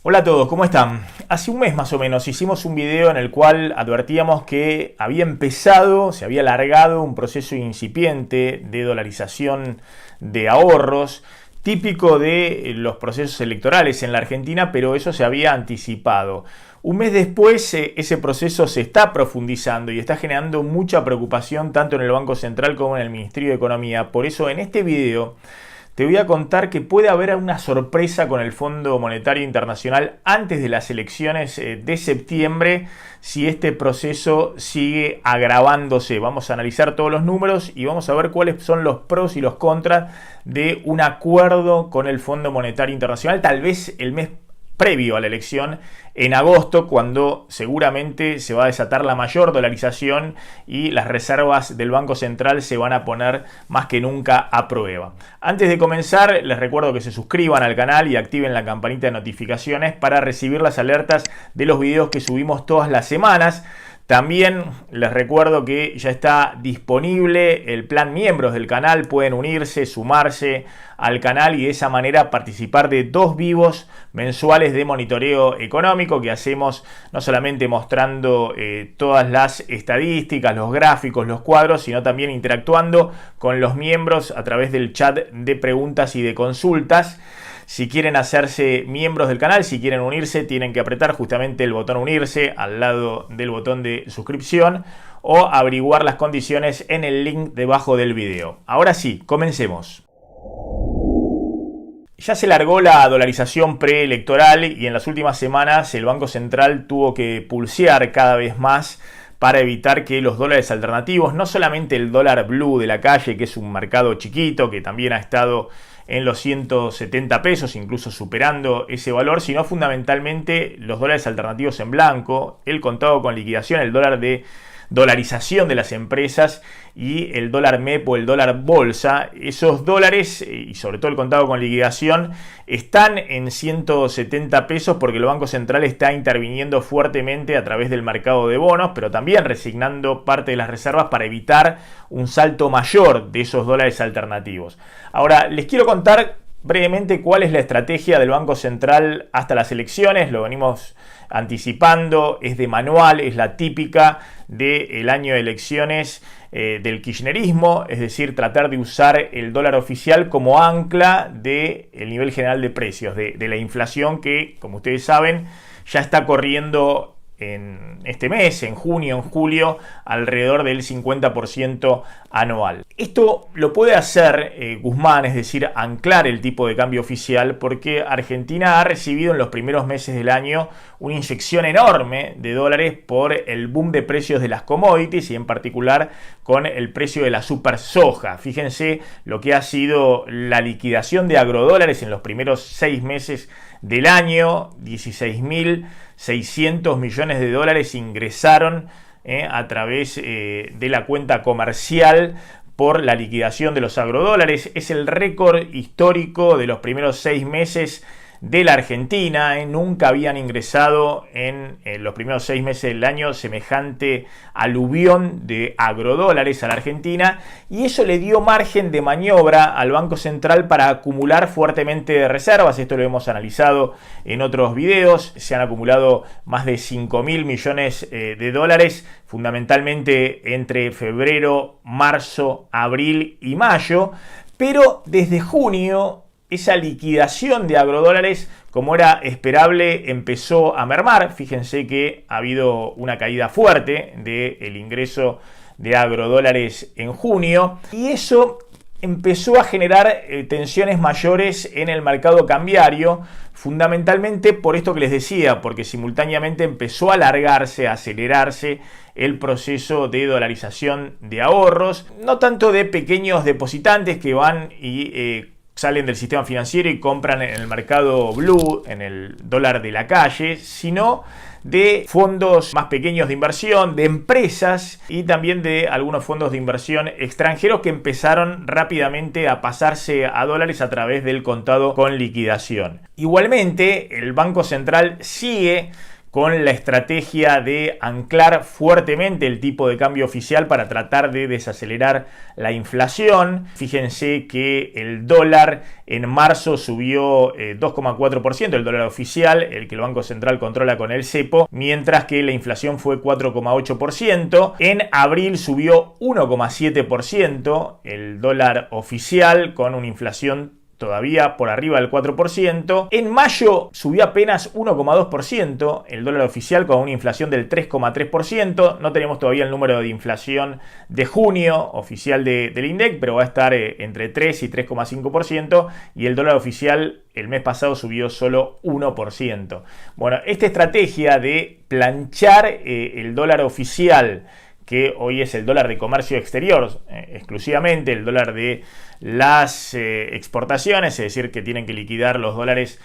Hola a todos, ¿cómo están? Hace un mes más o menos hicimos un video en el cual advertíamos que se había alargado un proceso incipiente de dolarización de ahorros, típico de los procesos electorales en la Argentina, pero eso se había anticipado. Un mes después, ese proceso se está profundizando y está generando mucha preocupación tanto en el Banco Central como en el Ministerio de Economía. Por eso en este video te voy a contar que puede haber una sorpresa con el Fondo Monetario Internacional antes de las elecciones de septiembre si este proceso sigue agravándose. Vamos a analizar todos los números y vamos a ver cuáles son los pros y los contras de un acuerdo con el Fondo Monetario Internacional, tal vez el mes previo a la elección, en agosto, cuando seguramente se va a desatar la mayor dolarización y las reservas del Banco Central se van a poner más que nunca a prueba. Antes de comenzar, les recuerdo que se suscriban al canal y activen la campanita de notificaciones para recibir las alertas de los videos que subimos todas las semanas. También les recuerdo que ya está disponible el plan miembros del canal, pueden unirse, sumarse al canal y de esa manera participar de 2 vivos mensuales de monitoreo económico que hacemos no solamente mostrando todas las estadísticas, los gráficos, los cuadros, sino también interactuando con los miembros a través del chat de preguntas y de consultas. Si quieren hacerse miembros del canal, si quieren unirse, tienen que apretar justamente el botón unirse al lado del botón de suscripción o averiguar las condiciones en el link debajo del video. Ahora sí, comencemos. Ya se largó la dolarización preelectoral y en las últimas semanas el Banco Central tuvo que pulsear cada vez más para evitar que los dólares alternativos, no solamente el dólar blue de la calle, que es un mercado chiquito, que también ha estado en los 170 pesos, incluso superando ese valor, sino fundamentalmente los dólares alternativos en blanco, el contado con liquidación, el dólar de dolarización de las empresas y el dólar MEP o el dólar bolsa. Esos dólares y sobre todo el contado con liquidación están en 170 pesos porque el Banco Central está interviniendo fuertemente a través del mercado de bonos, pero también resignando parte de las reservas para evitar un salto mayor de esos dólares alternativos. Ahora les quiero contar brevemente cuál es la estrategia del Banco Central hasta las elecciones. Lo venimos anticipando, es de manual, es la típica del año de elecciones del kirchnerismo, es decir, tratar de usar el dólar oficial como ancla del nivel general de precios, de la inflación que, como ustedes saben, ya está corriendo en este mes, en junio, en julio, alrededor del 50% anual. Esto lo puede hacer Guzmán, es decir, anclar el tipo de cambio oficial, porque Argentina ha recibido en los primeros meses del año una inyección enorme de dólares por el boom de precios de las commodities y en particular con el precio de la super soja. Fíjense lo que ha sido la liquidación de agrodólares en los primeros 6 meses del año, 16.600 millones de dólares ingresaron a través de la cuenta comercial por la liquidación de los agrodólares. Es el récord histórico de los primeros 6 meses de la Argentina. Nunca habían ingresado en los primeros 6 meses del año semejante aluvión de agrodólares a la Argentina, y eso le dio margen de maniobra al Banco Central para acumular fuertemente reservas. Esto lo hemos analizado en otros videos. Se han acumulado más de 5.000 millones de dólares, fundamentalmente entre febrero, marzo, abril y mayo, pero desde junio esa liquidación de agrodólares, como era esperable, empezó a mermar. Fíjense que ha habido una caída fuerte del ingreso de agrodólares en junio y eso empezó a generar tensiones mayores en el mercado cambiario, fundamentalmente por esto que les decía, porque simultáneamente empezó a alargarse, a acelerarse el proceso de dolarización de ahorros, no tanto de pequeños depositantes que van y salen del sistema financiero y compran en el mercado blue, en el dólar de la calle, sino de fondos más pequeños de inversión, de empresas y también de algunos fondos de inversión extranjeros que empezaron rápidamente a pasarse a dólares a través del contado con liquidación. Igualmente, el Banco Central sigue con la estrategia de anclar fuertemente el tipo de cambio oficial para tratar de desacelerar la inflación. Fíjense que el dólar en marzo subió 2,4%, el dólar oficial, el que el Banco Central controla con el cepo, mientras que la inflación fue 4,8%. En abril subió 1,7% el dólar oficial, con una inflación todavía por arriba del 4%. En mayo subió apenas 1,2% el dólar oficial, con una inflación del 3,3%. No tenemos todavía el número de inflación de junio oficial del INDEC, pero va a estar entre 3 y 3,5%. Y el dólar oficial el mes pasado subió solo 1%. Bueno, esta estrategia de planchar el dólar oficial, que hoy es el dólar de comercio exterior, exclusivamente el dólar de las exportaciones, es decir, que tienen que liquidar los dólares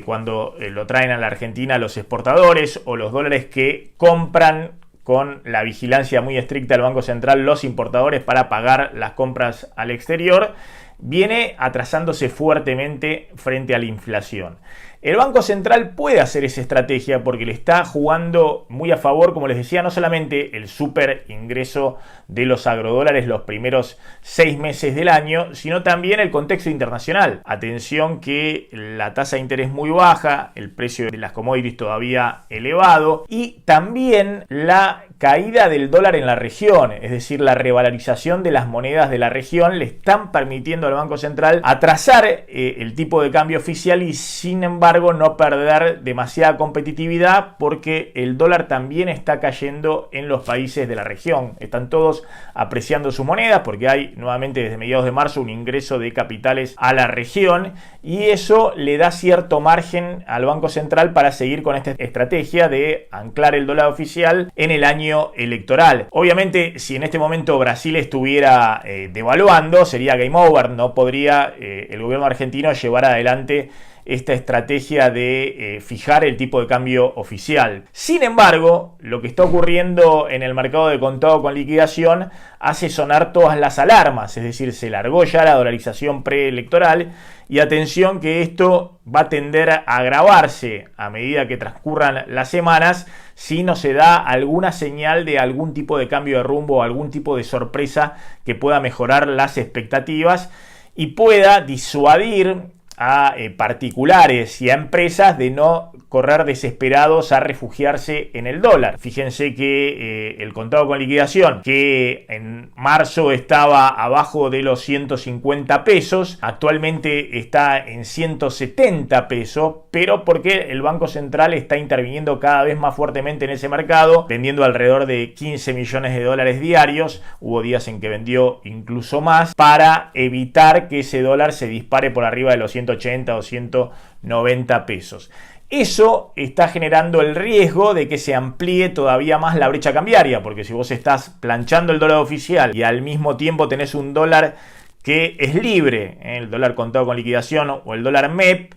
cuando lo traen a la Argentina los exportadores, o los dólares que compran con la vigilancia muy estricta del Banco Central los importadores para pagar las compras al exterior, viene atrasándose fuertemente frente a la inflación. El Banco Central puede hacer esa estrategia porque le está jugando muy a favor, como les decía, no solamente el super ingreso de los agrodólares los primeros 6 meses del año, sino también el contexto internacional. Atención que la tasa de interés muy baja, el precio de las commodities todavía elevado, y también la caída del dólar en la región, es decir, la revalorización de las monedas de la región, le están permitiendo al Banco Central atrasar el tipo de cambio oficial y, sin embargo, no perder demasiada competitividad, porque el dólar también está cayendo en los países de la región. Están todos apreciando sus monedas porque hay nuevamente desde mediados de marzo un ingreso de capitales a la región, y eso le da cierto margen al Banco Central para seguir con esta estrategia de anclar el dólar oficial en el año electoral. Obviamente, si en este momento Brasil estuviera devaluando, sería game over. No podría el gobierno argentino llevar adelante esta estrategia de fijar el tipo de cambio oficial. Sin embargo, lo que está ocurriendo en el mercado de contado con liquidación hace sonar todas las alarmas, es decir, se largó ya la dolarización preelectoral, y atención que esto va a tender a agravarse a medida que transcurran las semanas si no se da alguna señal de algún tipo de cambio de rumbo o algún tipo de sorpresa que pueda mejorar las expectativas y pueda disuadir a particulares y a empresas de no correr desesperados a refugiarse en el dólar. Fíjense que el contado con liquidación, que en marzo estaba abajo de los 150 pesos, actualmente está en 170 pesos, pero porque el Banco Central está interviniendo cada vez más fuertemente en ese mercado, vendiendo alrededor de 15 millones de dólares diarios. Hubo días en que vendió incluso más, para evitar que ese dólar se dispare por arriba de los 180 o 190 pesos. Eso está generando el riesgo de que se amplíe todavía más la brecha cambiaria, porque si vos estás planchando el dólar oficial y al mismo tiempo tenés un dólar que es libre, el dólar contado con liquidación o el dólar MEP,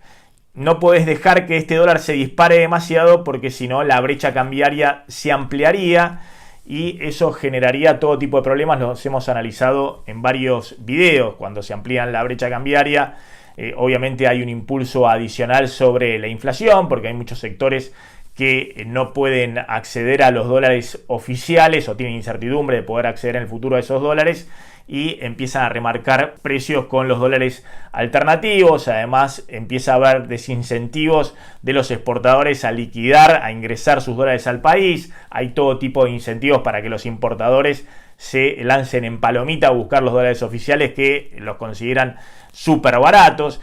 no podés dejar que este dólar se dispare demasiado, porque si no la brecha cambiaria se ampliaría y eso generaría todo tipo de problemas. Los hemos analizado en varios videos. Cuando se amplía la brecha cambiaria, obviamente hay un impulso adicional sobre la inflación, porque hay muchos sectores que no pueden acceder a los dólares oficiales o tienen incertidumbre de poder acceder en el futuro a esos dólares, y empiezan a remarcar precios con los dólares alternativos. Además, empieza a haber desincentivos de los exportadores a liquidar, a ingresar sus dólares al país. Hay todo tipo de incentivos para que los importadores se lancen en palomita a buscar los dólares oficiales, que los consideran súper baratos.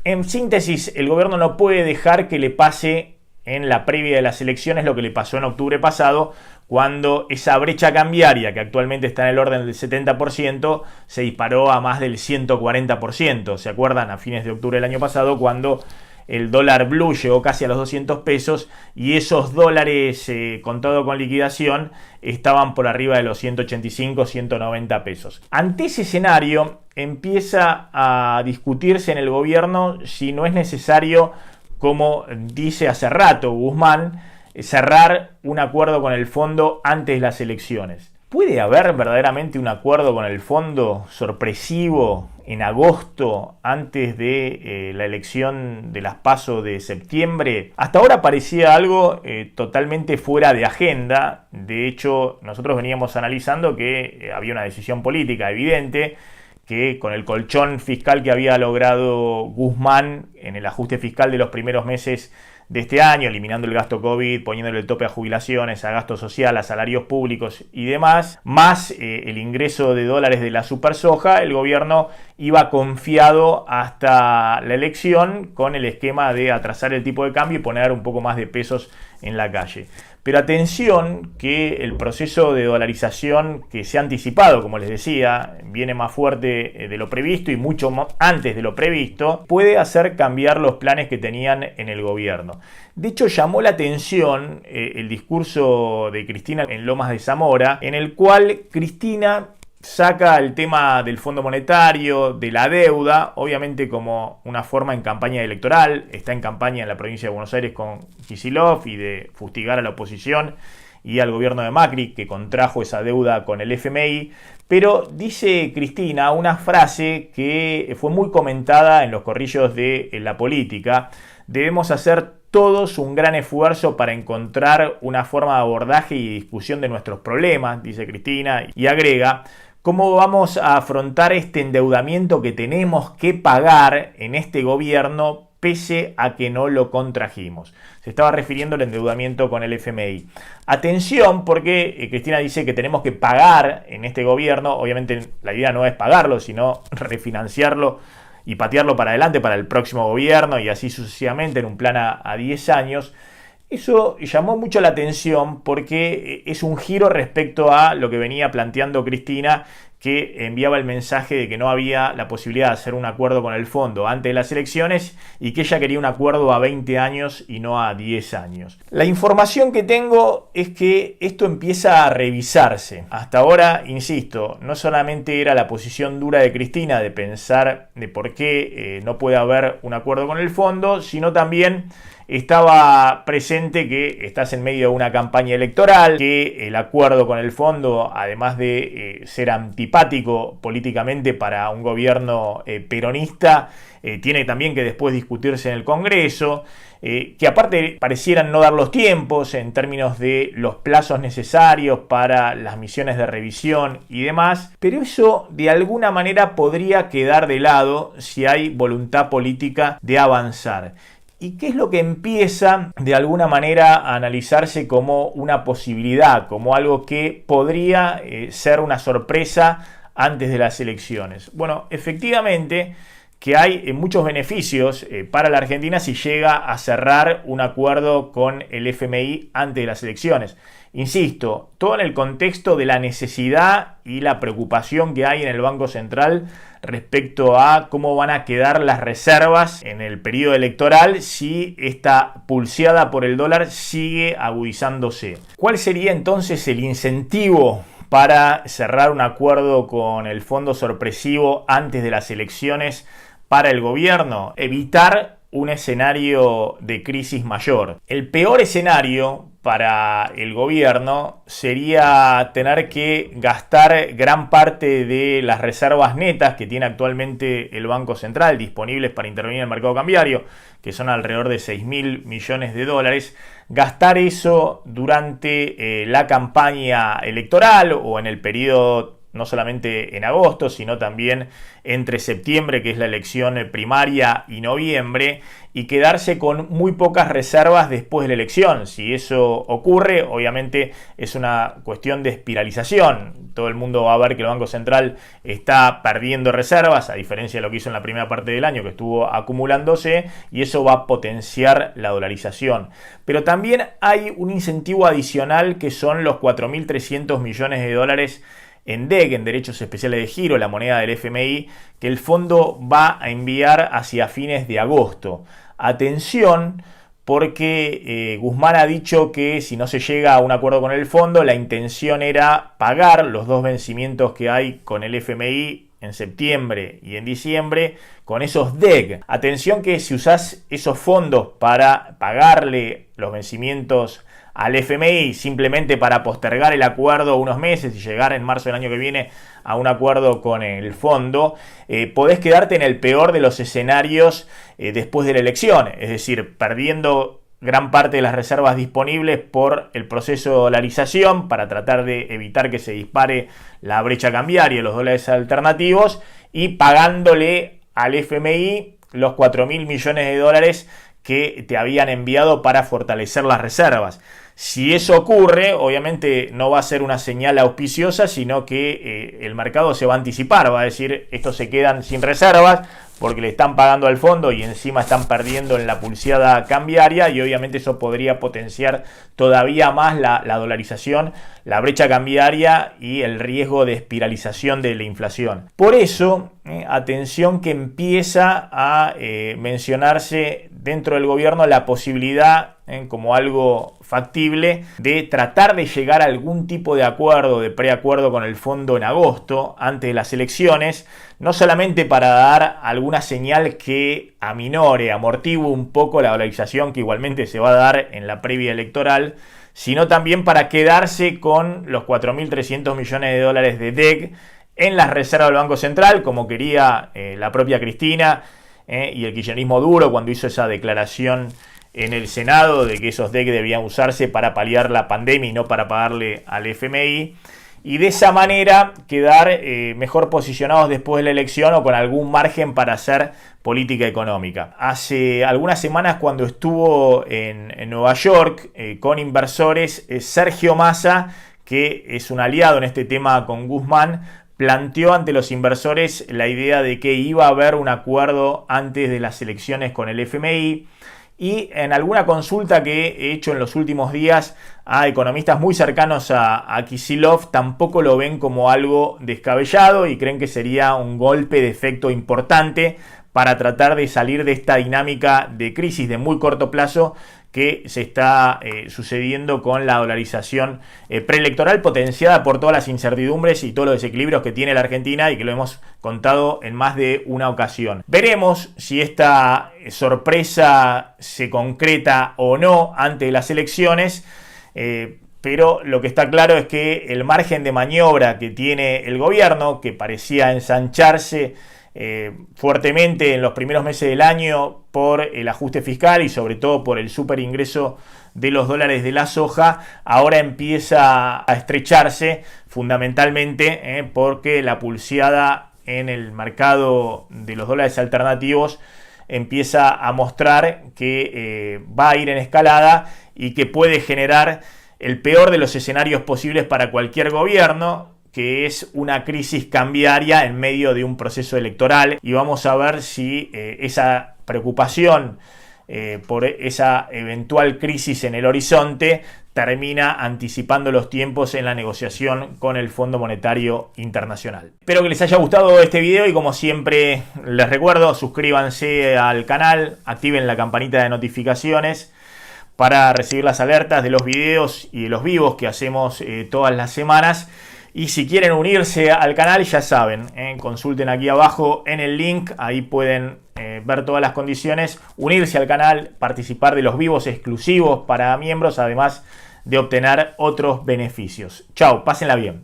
En síntesis, el gobierno no puede dejar que le pase en la previa de las elecciones lo que le pasó en octubre pasado, cuando esa brecha cambiaria, que actualmente está en el orden del 70%, se disparó a más del 140%. ¿Se acuerdan? A fines de octubre del año pasado, cuando el dólar blue llegó casi a los 200 pesos y esos dólares contado con liquidación estaban por arriba de los 185, 190 pesos. Ante ese escenario empieza a discutirse en el gobierno si no es necesario, como dice hace rato Guzmán, cerrar un acuerdo con el fondo antes de las elecciones. ¿Puede haber verdaderamente un acuerdo con el fondo sorpresivo en agosto antes de la elección de las PASO de septiembre? Hasta ahora parecía algo totalmente fuera de agenda. De hecho, nosotros veníamos analizando que había una decisión política evidente, que con el colchón fiscal que había logrado Guzmán en el ajuste fiscal de los primeros meses de este año, eliminando el gasto COVID, poniéndole el tope a jubilaciones, a gasto social, a salarios públicos y demás, más el ingreso de dólares de la supersoja, el gobierno iba confiado hasta la elección con el esquema de atrasar el tipo de cambio y poner un poco más de pesos en la calle. Pero atención que el proceso de dolarización que se ha anticipado, como les decía, viene más fuerte de lo previsto y mucho antes de lo previsto, puede hacer cambiar los planes que tenían en el gobierno. De hecho, llamó la atención el discurso de Cristina en Lomas de Zamora, en el cual Cristina saca el tema del Fondo Monetario, de la deuda, obviamente como una forma en campaña electoral. Está en campaña en la provincia de Buenos Aires con Kicillof y de fustigar a la oposición y al gobierno de Macri, que contrajo esa deuda con el FMI. Pero dice Cristina una frase que fue muy comentada en los corrillos de la política: debemos hacer todos un gran esfuerzo para encontrar una forma de abordaje y discusión de nuestros problemas, dice Cristina, y agrega: ¿cómo vamos a afrontar este endeudamiento que tenemos que pagar en este gobierno pese a que no lo contrajimos? Se estaba refiriendo al endeudamiento con el FMI. Atención, porque Cristina dice que tenemos que pagar en este gobierno. Obviamente la idea no es pagarlo, sino refinanciarlo y patearlo para adelante para el próximo gobierno y así sucesivamente en un plan a 10 años. Eso llamó mucho la atención porque es un giro respecto a lo que venía planteando Cristina, que enviaba el mensaje de que no había la posibilidad de hacer un acuerdo con el fondo antes de las elecciones y que ella quería un acuerdo a 20 años y no a 10 años. La información que tengo es que esto empieza a revisarse. Hasta ahora, insisto, no solamente era la posición dura de Cristina de pensar de por qué no puede haber un acuerdo con el fondo, sino también estaba presente que estás en medio de una campaña electoral, que el acuerdo con el fondo, además de ser antipático políticamente para un gobierno peronista, tiene también que después discutirse en el Congreso, que aparte parecieran no dar los tiempos en términos de los plazos necesarios para las misiones de revisión y demás, pero eso de alguna manera podría quedar de lado si hay voluntad política de avanzar. ¿Y qué es lo que empieza de alguna manera a analizarse como una posibilidad, como algo que podría ser una sorpresa antes de las elecciones? Bueno, efectivamente que hay muchos beneficios para la Argentina si llega a cerrar un acuerdo con el FMI antes de las elecciones. Insisto, todo en el contexto de la necesidad y la preocupación que hay en el Banco Central respecto a cómo van a quedar las reservas en el periodo electoral si esta pulseada por el dólar sigue agudizándose. ¿Cuál sería entonces el incentivo para cerrar un acuerdo con el fondo sorpresivo antes de las elecciones para el gobierno? Evitar un escenario de crisis mayor. El peor escenario para el gobierno sería tener que gastar gran parte de las reservas netas que tiene actualmente el Banco Central disponibles para intervenir en el mercado cambiario, que son alrededor de 6.000 millones de dólares, gastar eso durante la campaña electoral o en el periodo no solamente en agosto, sino también entre septiembre, que es la elección primaria, y noviembre, y quedarse con muy pocas reservas después de la elección. Si eso ocurre, obviamente es una cuestión de espiralización. Todo el mundo va a ver que el Banco Central está perdiendo reservas, a diferencia de lo que hizo en la primera parte del año, que estuvo acumulándose, y eso va a potenciar la dolarización. Pero también hay un incentivo adicional que son los 4.300 millones de dólares en DEG, en derechos especiales de giro, la moneda del FMI, que el fondo va a enviar hacia fines de agosto. Atención, porque Guzmán ha dicho que si no se llega a un acuerdo con el fondo, la intención era pagar los dos vencimientos que hay con el FMI en septiembre y en diciembre con esos DEG. Atención que si usás esos fondos para pagarle los vencimientos al FMI simplemente para postergar el acuerdo unos meses y llegar en marzo del año que viene a un acuerdo con el fondo, podés quedarte en el peor de los escenarios después de la elección, es decir, perdiendo gran parte de las reservas disponibles por el proceso de dolarización para tratar de evitar que se dispare la brecha cambiaria y los dólares alternativos, y pagándole al FMI los 4.000 millones de dólares que te habían enviado para fortalecer las reservas. Si eso ocurre, obviamente no va a ser una señal auspiciosa, sino que el mercado se va a anticipar, va a decir, estos se quedan sin reservas porque le están pagando al fondo y encima están perdiendo en la pulseada cambiaria, y obviamente eso podría potenciar todavía más la dolarización, la brecha cambiaria y el riesgo de espiralización de la inflación. Por eso, atención que empieza a mencionarse dentro del gobierno la posibilidad, como algo factible, de tratar de llegar a algún tipo de acuerdo, de preacuerdo con el fondo en agosto, antes de las elecciones, no solamente para dar alguna señal que aminore, amortigue un poco la dolarización que igualmente se va a dar en la previa electoral, sino también para quedarse con los 4.300 millones de dólares de DEG en las reservas del Banco Central, como quería la propia Cristina y el kirchnerismo duro cuando hizo esa declaración en el Senado de que esos DEC debían usarse para paliar la pandemia y no para pagarle al FMI, y de esa manera quedar mejor posicionados después de la elección o con algún margen para hacer política económica. Hace algunas semanas, cuando estuvo en Nueva York con inversores, Sergio Massa, que es un aliado en este tema con Guzmán, planteó ante los inversores la idea de que iba a haber un acuerdo antes de las elecciones con el FMI. Y en alguna consulta que he hecho en los últimos días a economistas muy cercanos a Kicillof, tampoco lo ven como algo descabellado y creen que sería un golpe de efecto importante para tratar de salir de esta dinámica de crisis de muy corto plazo que se está sucediendo con la dolarización preelectoral, potenciada por todas las incertidumbres y todos los desequilibrios que tiene la Argentina y que lo hemos contado en más de una ocasión. Veremos si esta sorpresa se concreta o no antes de las elecciones, pero lo que está claro es que el margen de maniobra que tiene el gobierno, que parecía ensancharse fuertemente en los primeros meses del año por el ajuste fiscal y sobre todo por el super ingreso de los dólares de la soja, ahora empieza a estrecharse fundamentalmente porque la pulseada en el mercado de los dólares alternativos empieza a mostrar que va a ir en escalada y que puede generar el peor de los escenarios posibles para cualquier gobierno, que es una crisis cambiaria en medio de un proceso electoral, y vamos a ver si esa preocupación por esa eventual crisis en el horizonte termina anticipando los tiempos en la negociación con el Fondo Monetario Internacional. Espero que les haya gustado este video y, como siempre les recuerdo, suscríbanse al canal, activen la campanita de notificaciones para recibir las alertas de los videos y de los vivos que hacemos todas las semanas. Y si quieren unirse al canal, ya saben, consulten aquí abajo en el link, ahí pueden ver todas las condiciones, unirse al canal, participar de los vivos exclusivos para miembros, además de obtener otros beneficios. Chao, pásenla bien.